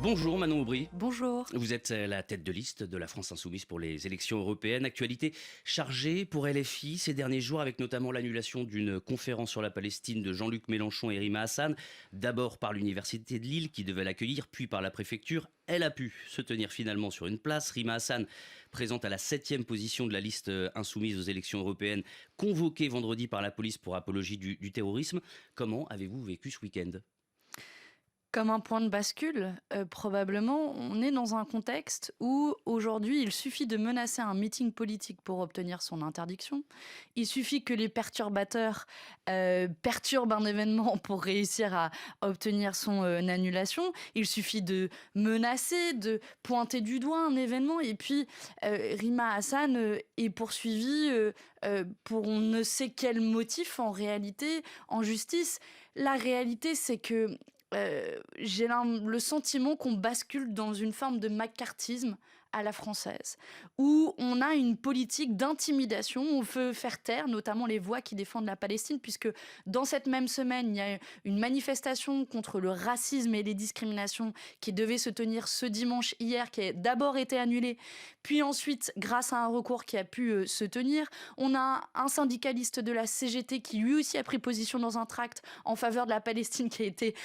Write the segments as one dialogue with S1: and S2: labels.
S1: Bonjour Manon Aubry.
S2: Bonjour.
S1: Vous êtes la tête de liste de la France Insoumise pour les élections européennes. Actualité chargée pour LFI ces derniers jours avec notamment l'annulation d'une conférence sur la Palestine de Jean-Luc Mélenchon et Rima Hassan. D'abord par l'université de Lille qui devait l'accueillir, puis par la préfecture. Elle a pu se tenir finalement sur une place. Rima Hassan, présente à la 7e position de la liste insoumise aux élections européennes, convoquée vendredi par la police pour apologie du terrorisme. Comment avez-vous vécu ce week-end ?
S2: Comme un point de bascule, probablement, on est dans un contexte où aujourd'hui, il suffit de menacer un meeting politique pour obtenir son interdiction. Il suffit que les perturbateurs perturbent un événement pour réussir à obtenir son annulation. Il suffit de menacer, de pointer du doigt un événement. Et puis, Rima Hassan est poursuivie pour on ne sait quel motif en réalité en justice. La réalité, c'est que j'ai le sentiment qu'on bascule dans une forme de macartisme à la française, où on a une politique d'intimidation, on veut faire taire notamment les voix qui défendent la Palestine, puisque dans cette même semaine, il y a une manifestation contre le racisme et les discriminations qui devait se tenir ce dimanche hier, qui a d'abord été annulée, puis ensuite, grâce à un recours qui a pu se tenir, on a un syndicaliste de la CGT qui lui aussi a pris position dans un tract en faveur de la Palestine qui a été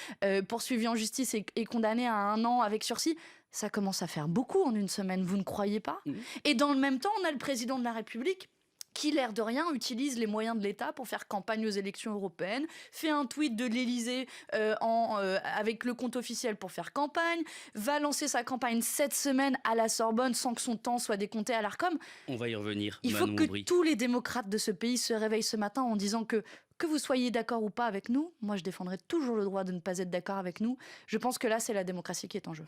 S2: poursuivi en justice et condamné à 1 an avec sursis. Ça commence à faire beaucoup en une semaine, vous ne croyez pas ? Et dans le même temps, on a le président de la République qui, l'air de rien, utilise les moyens de l'État pour faire campagne aux élections européennes, fait un tweet de l'Élysée avec le compte officiel pour faire campagne, va lancer sa campagne cette semaine à la Sorbonne sans que son temps soit décompté à l'Arcom.
S1: On va y revenir.
S2: Il faut que tous les démocrates de ce pays se réveillent ce matin en disant que vous soyez d'accord ou pas avec nous, moi je défendrai toujours le droit de ne pas être d'accord avec nous. Je pense que là, c'est la démocratie qui est en jeu.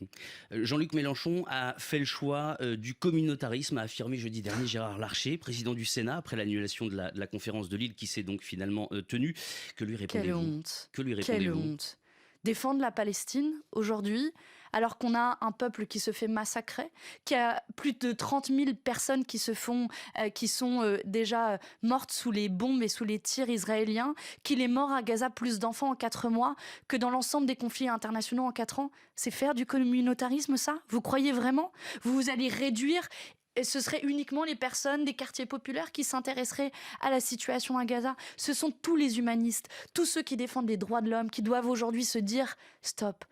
S1: Jean-Luc Mélenchon a fait le choix du communautarisme, a affirmé jeudi dernier Gérard Larcher, président du Sénat, après l'annulation de la conférence de Lille qui s'est donc finalement tenue. Que lui répondez-vous ?
S2: Quelle honte. Défendre la Palestine aujourd'hui, alors qu'on a un peuple qui se fait massacrer, qui a plus de 30 000 personnes qui sont déjà mortes sous les bombes et sous les tirs israéliens, qu'il est mort à Gaza plus d'enfants en 4 mois que dans l'ensemble des conflits internationaux en 4 ans. C'est faire du communautarisme, ça ? Vous croyez vraiment ? Vous allez réduire... Et ce seraient uniquement les personnes des quartiers populaires qui s'intéresseraient à la situation à Gaza. Ce sont tous les humanistes, tous ceux qui défendent les droits de l'homme, qui doivent aujourd'hui se dire stop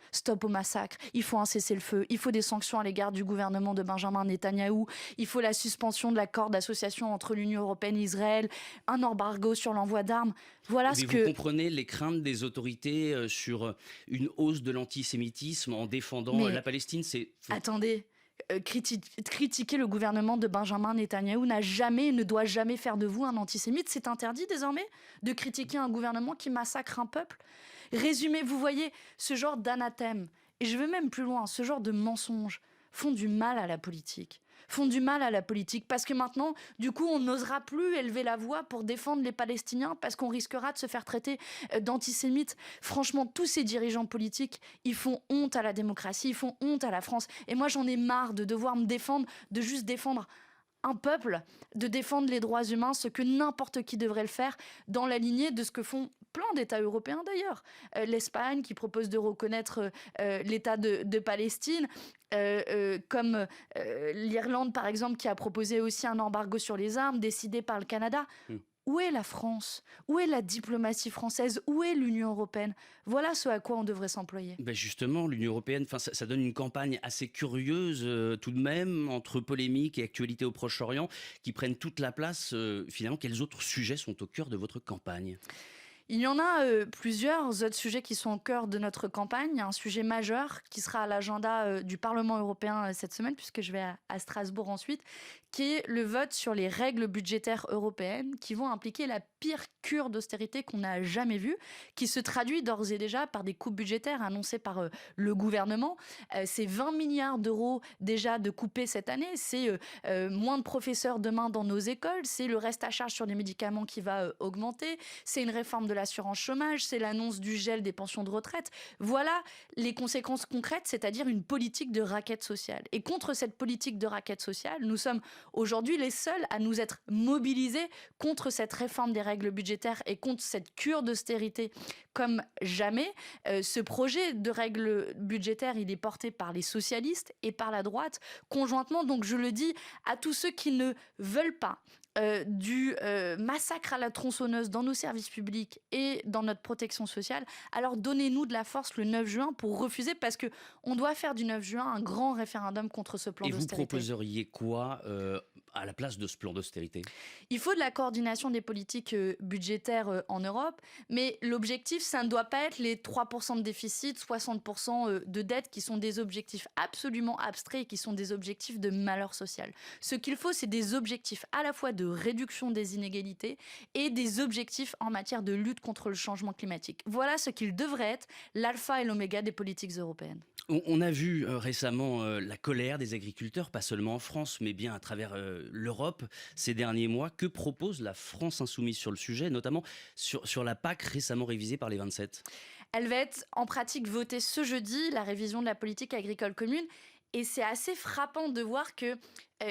S2: au massacre. Il faut un cessez-le-feu, il faut des sanctions à l'égard du gouvernement de Benjamin Netanyahou, il faut la suspension de l'accord d'association entre l'Union européenne et Israël, un embargo sur l'envoi d'armes. Voilà ce que...
S1: Vous comprenez les craintes des autorités sur une hausse de l'antisémitisme en défendant la Palestine,
S2: Attendez. Critiquer le gouvernement de Benjamin Netanyahou ne doit jamais faire de vous un antisémite. C'est interdit désormais de critiquer un gouvernement qui massacre un peuple. Résumé, vous voyez, ce genre d'anathème, et je vais même plus loin, ce genre de mensonges font du mal à la politique. Parce que maintenant, du coup, on n'osera plus élever la voix pour défendre les Palestiniens parce qu'on risquera de se faire traiter d'antisémites. Franchement, tous ces dirigeants politiques, ils font honte à la démocratie, ils font honte à la France. Et moi, j'en ai marre de devoir me défendre, de juste défendre un peuple, de défendre les droits humains, ce que n'importe qui devrait le faire, dans la lignée de ce que font plein d'États européens d'ailleurs. L'Espagne qui propose de reconnaître l'État de Palestine, comme l'Irlande par exemple qui a proposé aussi un embargo sur les armes décidé par le Canada. Où est la France ? Où est la diplomatie française ? Où est l'Union européenne ? Voilà ce à quoi on devrait s'employer.
S1: Justement, l'Union européenne, ça donne une campagne assez curieuse tout de même, entre polémique et actualité au Proche-Orient, qui prennent toute la place. Finalement, quels autres sujets sont au cœur de votre campagne ?
S2: Il y en a plusieurs autres sujets qui sont au cœur de notre campagne. Il y a un sujet majeur qui sera à l'agenda du Parlement européen cette semaine, puisque je vais à Strasbourg ensuite, qui est le vote sur les règles budgétaires européennes qui vont impliquer la pire cure d'austérité qu'on n'a jamais vue, qui se traduit d'ores et déjà par des coupes budgétaires annoncées par le gouvernement. C'est 20 milliards d'euros déjà de coupés cette année, c'est moins de professeurs demain dans nos écoles, c'est le reste à charge sur les médicaments qui va augmenter, c'est une réforme de l'assurance chômage, c'est l'annonce du gel des pensions de retraite. Voilà les conséquences concrètes, c'est-à-dire une politique de raquette sociale. Et contre cette politique de raquette sociale, nous sommes aujourd'hui les seuls à nous être mobilisés contre cette réforme des règles budgétaires et contre cette cure d'austérité comme jamais. Ce projet de règles budgétaires, il est porté par les socialistes et par la droite conjointement. Donc je le dis à tous ceux qui ne veulent pas du massacre à la tronçonneuse dans nos services publics et dans notre protection sociale, alors donnez-nous de la force le 9 juin pour refuser, parce qu'on doit faire du 9 juin un grand référendum contre ce plan d'austérité.
S1: Et vous proposeriez quoi à la place de ce plan d'austérité ?
S2: Il faut de la coordination des politiques budgétaires en Europe, mais l'objectif, ça ne doit pas être les 3% de déficit, 60% de dette, qui sont des objectifs absolument abstraits et qui sont des objectifs de malheur social. Ce qu'il faut, c'est des objectifs à la fois de réduction des inégalités et des objectifs en matière de lutte contre le changement climatique. Voilà ce qu'il devrait être l'alpha et l'oméga des politiques européennes.
S1: On a vu récemment la colère des agriculteurs, pas seulement en France, mais bien à travers l'Europe ces derniers mois. Que propose la France insoumise sur le sujet, notamment sur la PAC récemment révisée par les 27 ?
S2: Elle va être en pratique votée ce jeudi, la révision de la politique agricole commune. Et c'est assez frappant de voir que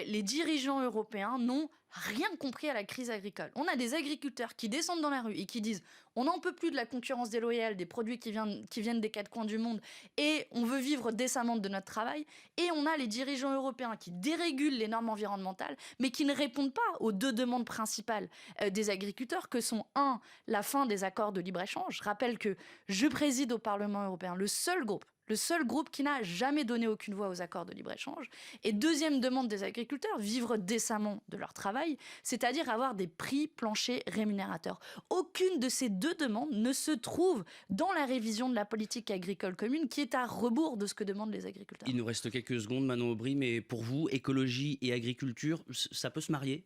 S2: les dirigeants européens n'ont rien compris à la crise agricole. On a des agriculteurs qui descendent dans la rue et qui disent on n'en peut plus de la concurrence déloyale des produits qui viennent des quatre coins du monde et on veut vivre décemment de notre travail. Et on a les dirigeants européens qui dérégulent les normes environnementales mais qui ne répondent pas aux deux demandes principales des agriculteurs que sont la fin des accords de libre-échange. Je rappelle que je préside au Parlement européen le seul groupe qui n'a jamais donné aucune voix aux accords de libre-échange. Et deuxième demande des agriculteurs, vivre décemment de leur travail, c'est-à-dire avoir des prix planchers rémunérateurs. Aucune de ces deux demandes ne se trouve dans la révision de la politique agricole commune, qui est à rebours de ce que demandent les agriculteurs.
S1: Il nous reste quelques secondes, Manon Aubry, mais pour vous, écologie et agriculture, ça peut se marier ?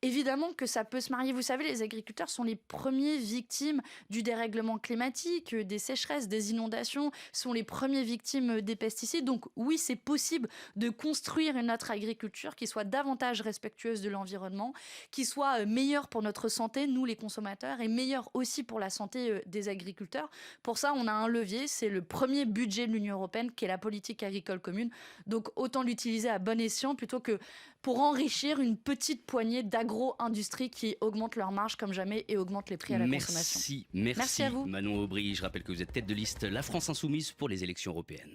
S2: Évidemment que ça peut se marier. Vous savez, les agriculteurs sont les premiers victimes du dérèglement climatique, des sécheresses, des inondations, sont les premiers victimes des pesticides. Donc oui, c'est possible de construire une autre agriculture qui soit davantage respectueuse de l'environnement, qui soit meilleure pour notre santé, nous les consommateurs, et meilleure aussi pour la santé des agriculteurs. Pour ça, on a un levier, c'est le premier budget de l'Union européenne, qui est la politique agricole commune. Donc autant l'utiliser à bon escient plutôt que pour enrichir une petite poignée d'agro-industries qui augmentent leurs marges comme jamais et augmentent les prix à la consommation.
S1: Merci
S2: à vous.
S1: Manon Aubry. Je rappelle que vous êtes tête de liste La France Insoumise pour les élections européennes.